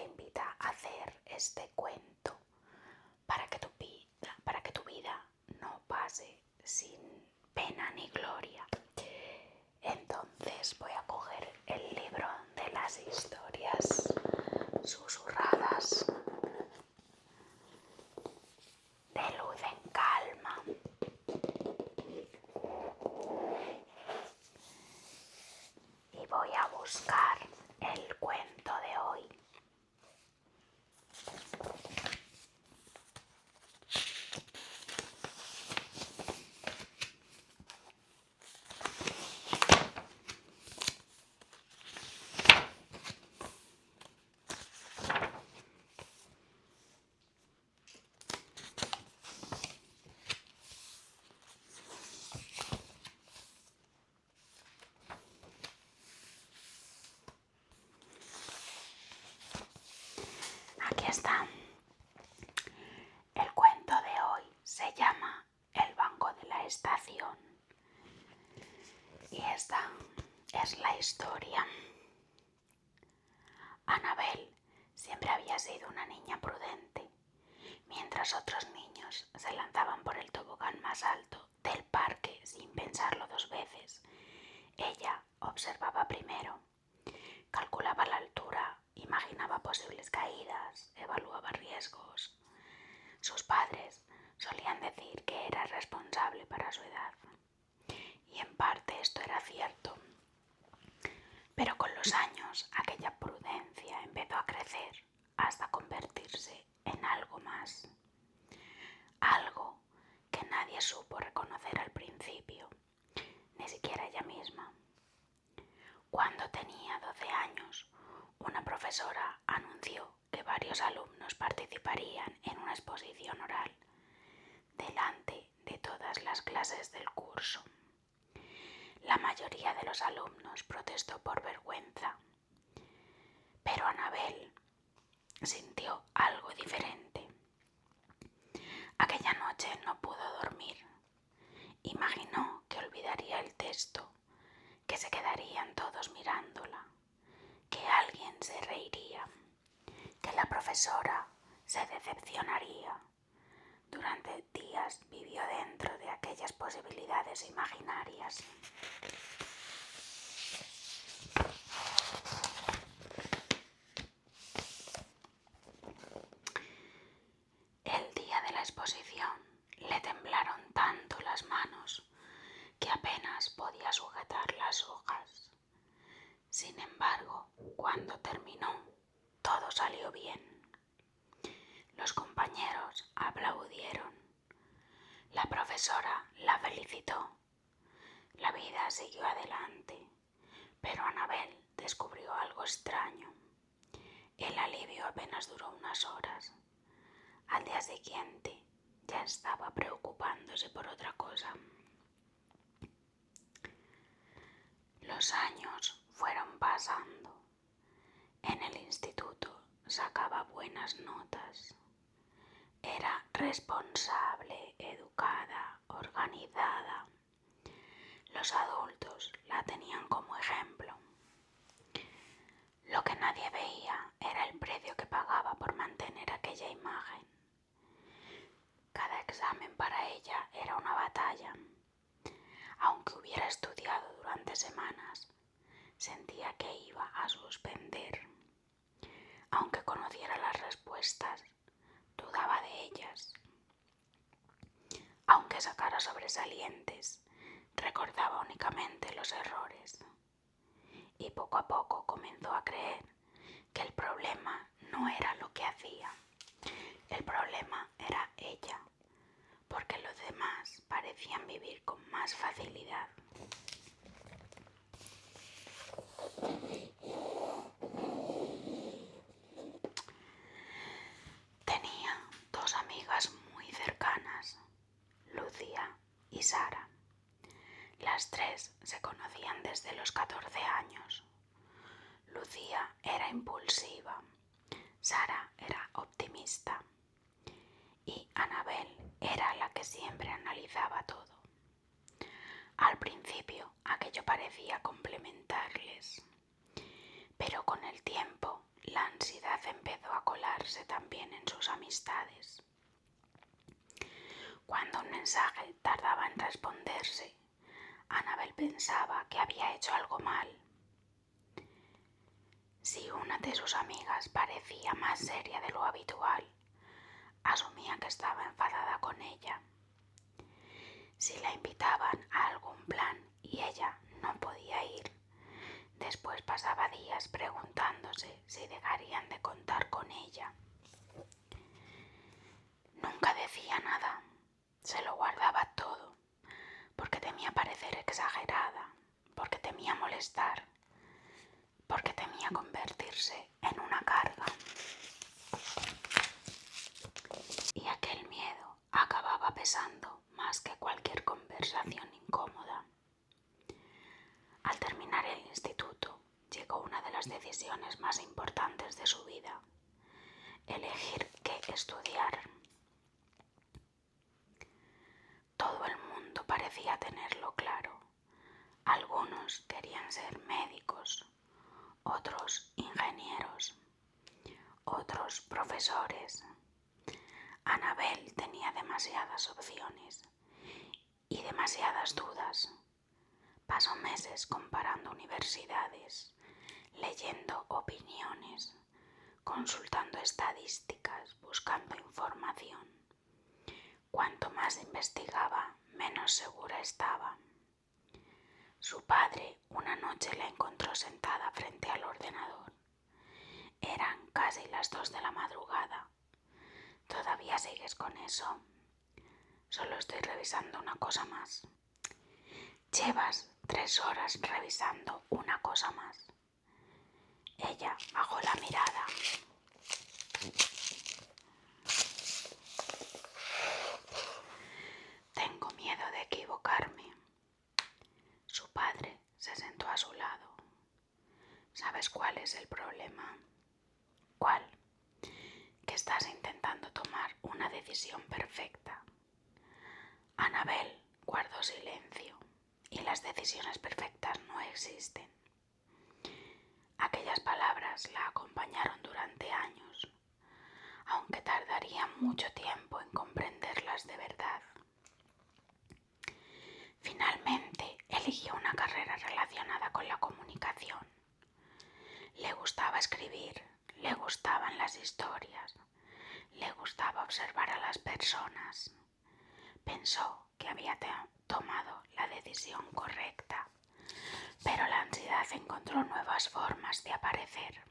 te invita a hacer este cuento para que tu vida no pase sin pena ni gloria. Entonces voy a coger el libro de las historias susurradas de Luz en Calma. Y voy a buscar el cuento de hoy. Aquí está. El cuento de hoy se llama El banco de la estación. Y esta es la historia. Annabel siempre había sido una niña prudente. Mientras otros niños se lanzaban por el tobogán más alto del parque sin pensarlo dos veces, ella observaba primero, calculaba la altura, imaginaba posibles caídas, evaluaba riesgos. Sus padres solían decir que era responsable para su edad. Y en parte esto era cierto. Pero con los años aquella prudencia empezó a crecer hasta convertirse en algo más. Algo que nadie supo reconocer al principio, ni siquiera ella misma. Cuando tenía 12 años, una profesora anunció que varios alumnos participarían en una exposición oral delante de todas las clases del curso. La mayoría de los alumnos protestó por vergüenza, pero Annabel sintió algo diferente. Aquella noche no pudo dormir. Imaginó que olvidaría el texto, que se quedarían todos mirándola, que alguien se reiría, que la profesora se decepcionaría. Durante días vivió dentro de aquellas posibilidades imaginarias. El día de la exposición le temblaron tanto las manos que apenas podía sujetar las hojas. Sin embargo, cuando terminó, todo salió bien. Los compañeros aplaudieron. La profesora la felicitó. La vida siguió adelante, pero Annabel descubrió algo extraño. El alivio apenas duró unas horas. Al día siguiente ya estaba preocupándose por otra cosa. Los años fueron pasando. En el instituto sacaba buenas notas. Era responsable, educada, organizada. Los adultos la tenían como ejemplo. Lo que nadie veía era el precio que pagaba por mantener aquella imagen. Cada examen para ella era una batalla. Aunque hubiera estudiado durante semanas, sentía que iba a suspender. Aunque conociera las respuestas, dudaba de ellas. Aunque sacara sobresalientes, recordaba únicamente los errores. Y poco a poco comenzó a creer que el problema no era lo que hacía. El problema era ella, porque los demás parecían vivir con más facilidad. Tenía dos amigas muy cercanas, Lucía y Sara. Las tres se conocían desde los 14 años. Lucía era impulsiva, Sara era optimista y Annabel era la que siempre analizaba todo. Al principio aquello parecía complementarles, pero con el tiempo la ansiedad empezó convertirse también en sus amistades. Cuando un mensaje tardaba en responderse, Annabel pensaba que había hecho algo mal. Si una de sus amigas parecía más seria de lo habitual, asumía que estaba enfadada con ella. Si la invitaban a algún plan y ella no podía ir, después pasaba días preguntándose si dejarían de contar con ella. Nunca decía nada, se lo guardaba todo, porque temía parecer exagerada, porque temía molestar, porque temía convertirse en una carga. Y aquel miedo acababa pesando más que cualquier conversación incómoda. Al terminar el instituto, llegó una de las decisiones más importantes de su vida: elegir qué estudiar. Todo el mundo parecía tenerlo claro. Algunos querían ser médicos, otros ingenieros, otros profesores. Annabel tenía demasiadas opciones y demasiadas dudas. Pasó meses comparando universidades, leyendo opiniones, consultando estadísticas, buscando información. Cuanto más investigaba, menos segura estaba. Su padre una noche la encontró sentada frente al ordenador. Eran casi las 2 de la madrugada. ¿Todavía sigues con eso? Solo estoy revisando una cosa más. Llevas 3 horas revisando una cosa más. Ella bajó la mirada. Tengo miedo de equivocarme. Su padre se sentó a su lado. ¿Sabes cuál es el problema? ¿Cuál? Que estás intentando tomar una decisión perfecta. Annabel guardó silencio, y las decisiones perfectas no existen. Aquellas palabras la acompañaron durante años, aunque tardaría mucho tiempo en comprenderlas de verdad. Finalmente eligió una carrera relacionada con la comunicación. Le gustaba escribir, le gustaban las historias, le gustaba observar a las personas. Pensó que había tomado la decisión correcta, pero la ansiedad encontró nuevas formas de aparecer.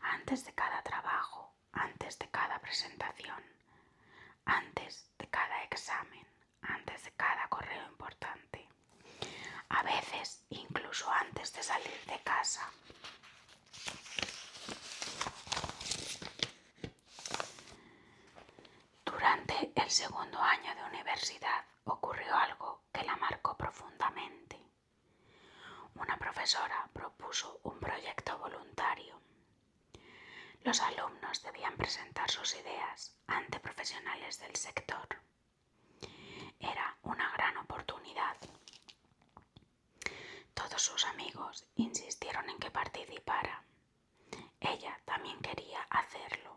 Antes de cada trabajo, antes de cada presentación, antes de cada examen, antes de cada correo importante, a veces incluso antes de salir de casa. Durante el segundo año de universidad ocurrió algo que la marcó profundamente. Una profesora propuso un proyecto voluntario. Los alumnos debían presentar sus ideas ante profesionales del sector. Era una gran oportunidad. Todos sus amigos insistieron en que participara. Ella también quería hacerlo,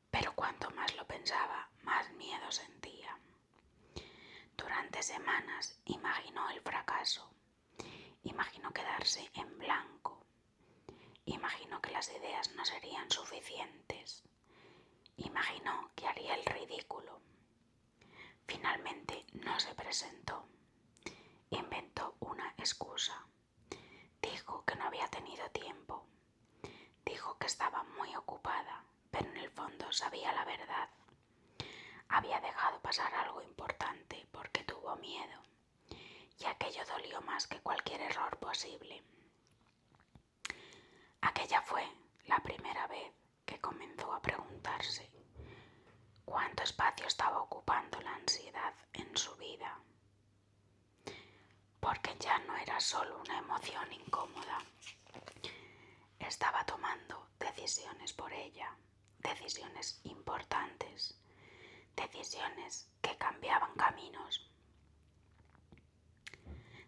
pero cuanto más lo pensaba, más miedo sentía. Durante semanas imaginó el fracaso, imaginó quedarse en blanco, imaginó que las ideas no serían suficientes, imaginó que haría el ridículo. Finalmente no se presentó. Inventó una excusa. Dijo que no había tenido tiempo. Dijo que estaba muy ocupada, pero en el fondo sabía la verdad. Había dejado pasar algo importante porque tuvo miedo, y aquello dolió más que cualquier error posible. Aquella fue la primera vez que comenzó a preguntarse cuánto espacio estaba ocupando la ansiedad en su vida, porque ya no era solo una emoción incómoda. Estaba tomando decisiones por ella, decisiones importantes, decisiones que cambiaban caminos.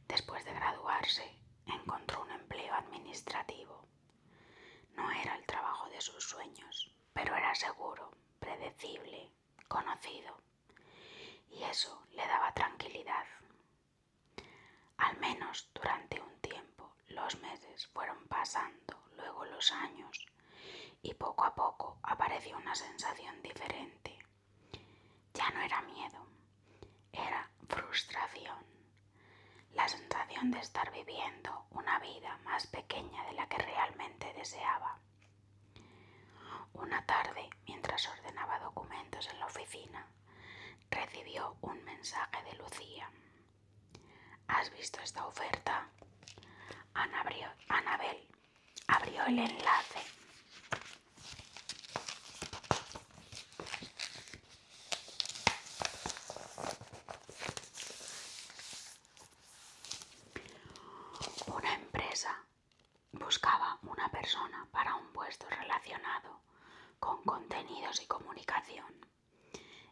Después de graduarse, encontró un empleo administrativo. No era el trabajo de sus sueños, pero era seguro, predecible, conocido, y eso le daba tranquilidad. Al menos durante un tiempo. Los meses fueron pasando, luego los años, y poco a poco apareció una sensación diferente. Ya no era miedo, era frustración. La sensación de estar viviendo una vida más pequeña de la que realmente deseaba. Una tarde, mientras ordenaba documentos en la oficina, recibió un mensaje de Lucía. ¿Has visto esta oferta? Anabel abrió el enlace. Una empresa buscaba una persona para un puesto relacionado con contenidos y comunicación.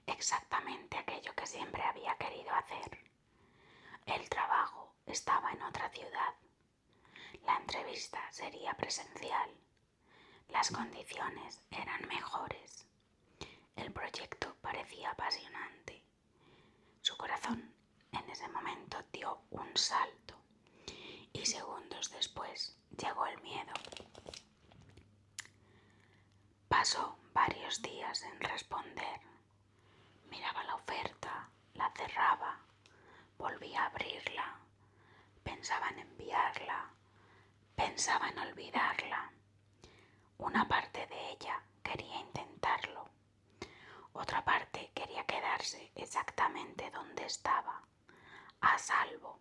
Exactamente aquello que siempre había querido hacer. El trabajo estaba en otra ciudad. La entrevista sería presencial. Las condiciones eran mejores. El proyecto parecía apasionante. Su corazón en ese momento dio un salto y segundos después llegó el miedo. Pasó varios días en responder. Miraba la oferta, la cerraba, volvía a abrirla, pensaba en enviarla, pensaba en olvidarla. Una parte de ella quería intentarlo, otra parte quería quedarse exactamente donde estaba, a salvo,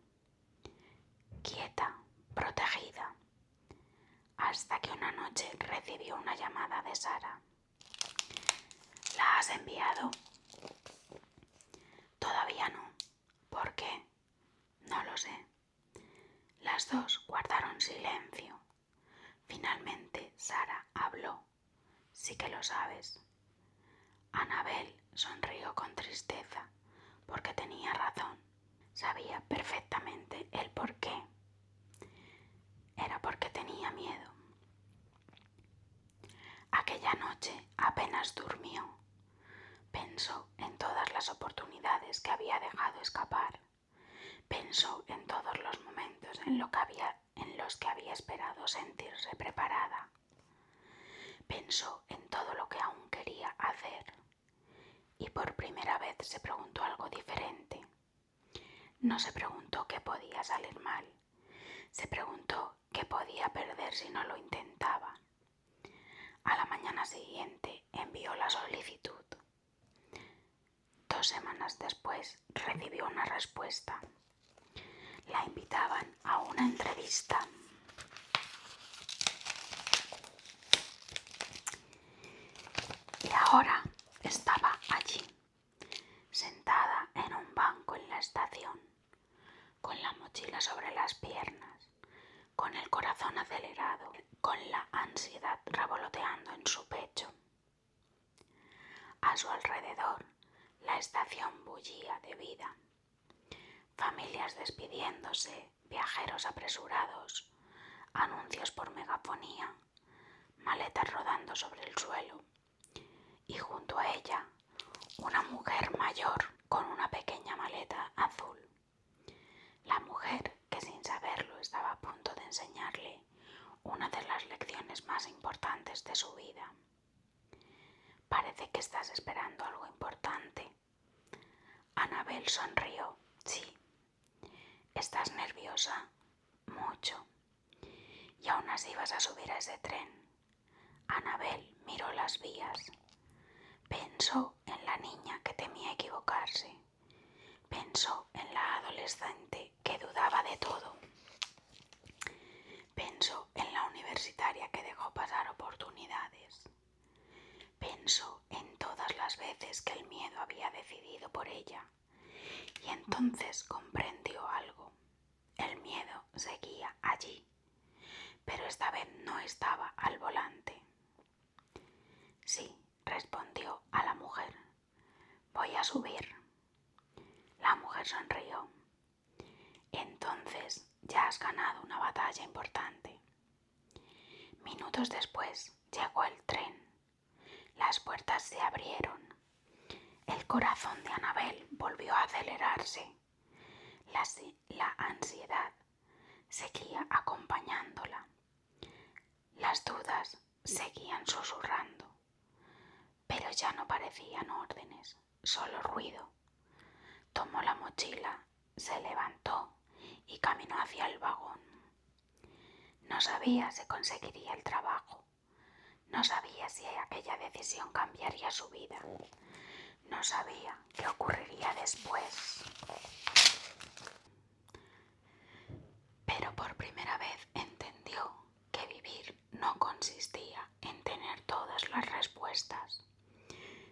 quieta, protegida, hasta que una noche recibió una llamada de Sara. ¿La has enviado? Todavía no. ¿Por qué? No lo sé. Las dos guardaron silencio. Finalmente Sara habló. Sí que lo sabes. Anabel sonrió con tristeza, porque tenía razón. Sabía perfectamente el por qué. Era porque tenía miedo. Aquella noche apenas durmió. Pensó en todas las oportunidades que había dejado escapar. Pensó en todos los momentos en los que había esperado sentirse preparada. Pensó en todo lo que aún quería hacer. Y por primera vez se preguntó algo diferente. No se preguntó qué podía salir mal. Se preguntó qué podía perder si no lo intentaba. A la mañana siguiente envió la solicitud. 2 semanas después recibió una respuesta. La invitaban a una entrevista. Y ahora estaba allí, sentada en un banco en la estación, con la mochila sobre las piernas, con el corazón acelerado, con la ansiedad revoloteando en su pecho. A su alrededor, la estación bullía de vida. Familias despidiéndose, viajeros apresurados, anuncios por megafonía, maletas rodando sobre el suelo, y junto a ella una mujer mayor con una pequeña maleta azul. La mujer que sin saberlo estaba a punto de enseñarle una de las lecciones más importantes de su vida. Parece que estás esperando algo importante. Anabel sonrió. Sí. ¿Estás nerviosa? Mucho. ¿Y aún así vas a subir a ese tren? Anabel miró las vías. Pensó en la niña que temía equivocarse. Pensó en la adolescente que dudaba de todo. Pensó en la universitaria que dejó pasar oportunidades. Pensó en todas las veces que el miedo había decidido por ella. Y entonces comprendió algo. El miedo seguía allí, pero esta vez no estaba al volante. Sí, respondió a la mujer. Voy a subir. La mujer sonrió. Entonces ya has ganado una batalla importante. Minutos después llegó el tren. Las puertas se abrieron. El corazón de Annabel volvió a acelerarse. La ansiedad seguía acompañándola. Las dudas seguían susurrando, pero ya no parecían órdenes, solo ruido. Tomó la mochila, se levantó y caminó hacia el vagón. No sabía si conseguiría el trabajo. No sabía si aquella decisión cambiaría su vida. No sabía qué ocurriría después. Pero por primera vez entendió que vivir no consistía en tener todas las respuestas.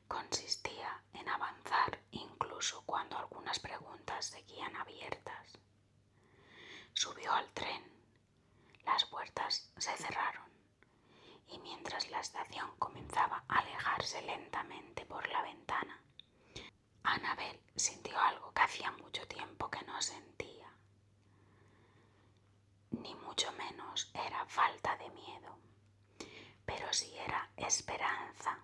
Consistía en avanzar incluso cuando algunas preguntas seguían abiertas. Subió al tren. Las puertas se cerraron y mientras la estación comenzaba a alejarse lentamente por la ventana, Annabel sintió algo que hacía mucho tiempo que no sentía. Ni mucho menos era falta de miedo, pero sí era esperanza,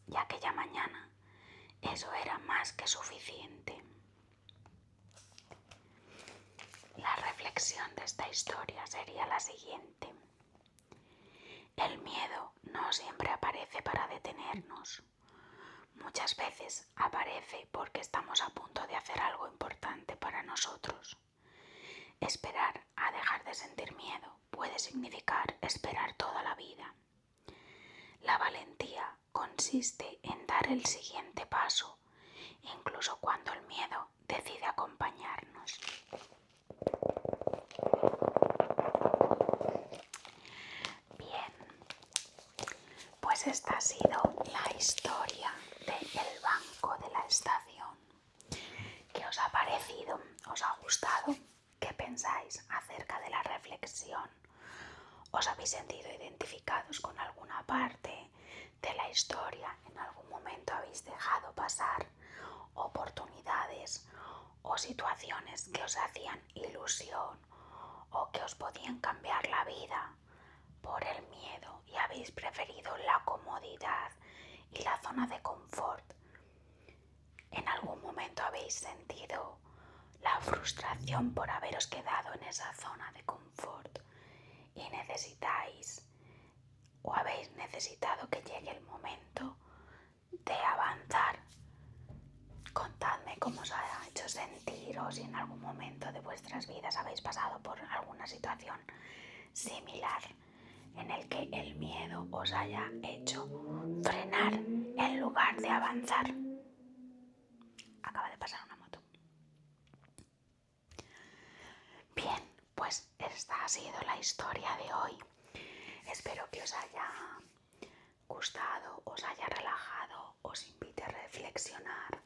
y aquella mañana eso era más que suficiente. La reflexión de esta historia sería la siguiente. El miedo no siempre aparece para detenernos. Muchas veces aparece porque estamos a punto de hacer algo importante para nosotros. Esperar a dejar de sentir miedo puede significar esperar toda la vida. La valentía consiste en dar el siguiente paso, incluso cuando el miedo decide acompañarnos. Bien, pues esta ha sido la historia del banco de la estación. ¿Qué os ha parecido? ¿Os ha gustado? ¿Qué pensáis acerca de la reflexión? ¿Os habéis sentido identificados con alguna parte de la historia? ¿En algún momento habéis dejado pasar oportunidades o situaciones que os hacían ilusión o que os podían cambiar la vida por el miedo y habéis preferido la comodidad y la zona de confort? ¿En algún momento habéis sentido la frustración por haberos quedado en esa zona de confort y necesitáis o habéis necesitado que llegue el momento de avanzar? Contadme cómo os ha hecho sentir o si en algún momento de vuestras vidas habéis pasado por alguna situación similar en el que el miedo os haya hecho frenar en lugar de avanzar. Acaba de pasar una moto. Bien, pues esta ha sido la historia de hoy. Espero que os haya gustado, os haya relajado, os invite a reflexionar,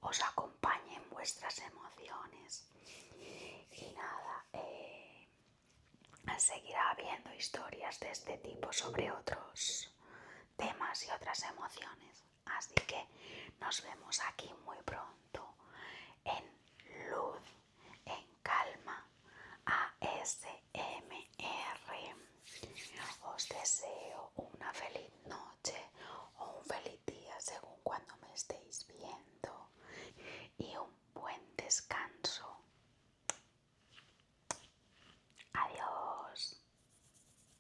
os acompañe en vuestras emociones. Y nada, seguirá habiendo historias de este tipo sobre otros temas y otras emociones. Así que nos vemos aquí muy pronto en Luz, en Calma, ASMR. Os deseo